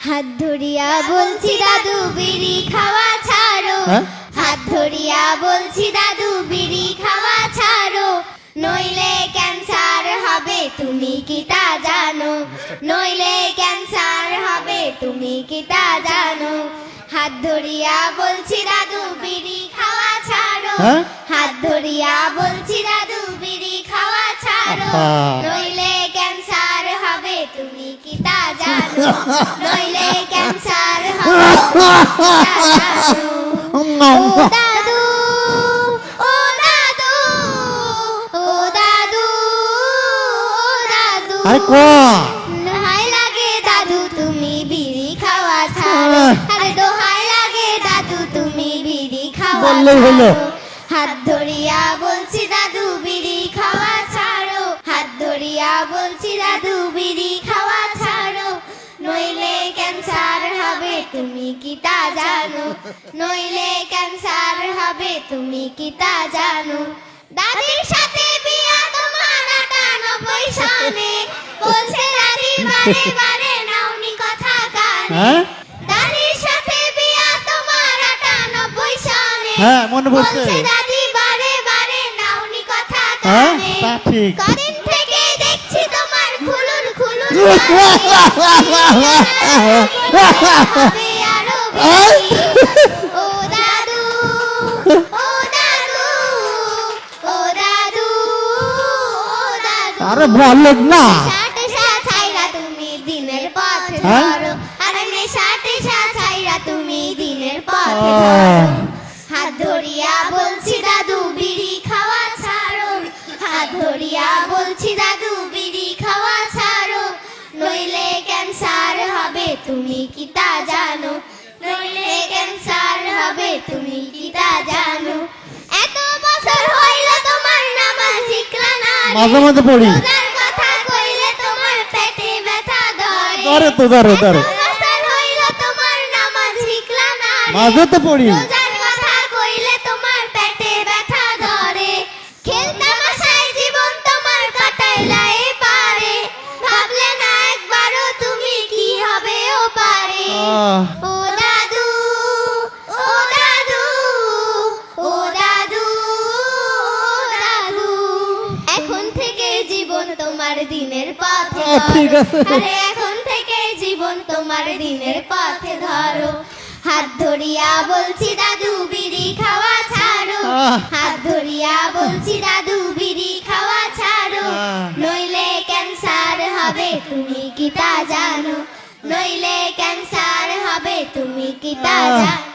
হাত ধরিয়া বলছি দাদু বিড়ি খাওয়া ছাড়ো, হাত ধরিয়া বলছি দাদু বিড়ি খাওয়া ছাড়ো, নইলে ক্যান্সার হবে তুমি কি তা জানো, নইলে ক্যান্সার হবে তুমি কি তা জানো। হাত ধরিয়া বলছি দাদু বিড়ি খাওয়া ছাড়ো, হাত ধরিয়া বলছি দাদু বিড়ি খাওয়া ছাড়ো, নইলে ক্যান্সার হবে তুমি কি তা জানো, নইলে ক্যান্সার হবে তুমি কি তা জানো। ও দাদু ও দাদু ও দাদু ও দাদু, দোহাই লাগে দাদু তুমি বিড়ি খাওয়া ছাড়ো, আরে দোহাই লাগে দাদু তুমি বিড়ি খাওয়া ছাড়ো। হাত ধরিয়া বলছি দাদু বিড়ি খাওয়া ছাড়ো, হাত ধরিয়া বলছি দাদু বিড়ি খাওয়া ছাড়ো, নইলে ক্যান্সার হবে তুমি কি তা জানো, নইলে ক্যান্সার হবে তুমি কি তা জানো। দাদির সাথে বিয়া তোমার ৯৮ সনে, বলছে দাদি বারে বারে নাওনি কথা কানে, দাদির সাথে বিয়া তোমার ৯৮ সনে, বলছে দাদি বারে বারে নাওনি কথা কানে, কদিন থেকে দেখছি তোমার খুলুর খুলুর হবে আরো বেশি। ও দাদু ও দাদু ও দাদু ও দাদু, আরে বল না নেশা ছাইরা তুমি দিনের পথে ধরো, আরে নেশা ছাইরা তুমি দিনের পথে ধরো। হাত ধরিয়া বলছি দাদু বিড়ি খাওয়া ছাড়ো, হাত ধরিয়া বলছি দাদু বিড়ি খাওয়া ছাড়ো, নইলে ক্যান্সার হবে তুমি কি তা জানো, নইলে ক্যান্সার হবে তুমি কি তা জানো। এত বছর হইল তোমার নামাজ শিখলা না, মাঝে মাঝে পড়ি, রোজার কথা কইলে তোমার পেটে ব্যথা ধরে, ধরে তো ধরে ধরে, এত বছর হইল তোমার নামাজ শিখলা না, মাঝে তো পড়ি, রোজার কথা কইলে তোমার পেটে ব্যথা ধরে, খেলতামাশায় জীবন তোমার কাটাইলা এপারে, ভাবলে না একবারও তুমি কি হবে ও পারে। ও দাদু ও দাদু ও দাদু ও দাদু, এখন থেকে জীবন তোমার দিনের পথে ঠিক ধরো, আছে। আরে এখন থেকে জীবন তোমার দিনের পথে ধরো। হাত ধরিয়া বলছি দাদু বিড়ি খাওয়া ছাড়ো, হাত ধরিয়া বলছি দাদু বিড়ি খাওয়া ছাড়ো, নইলে ক্যান্সার হবে তুমি কি তা জানো, নইলে ক্যান্সার হবে তুমি কি তা জানো।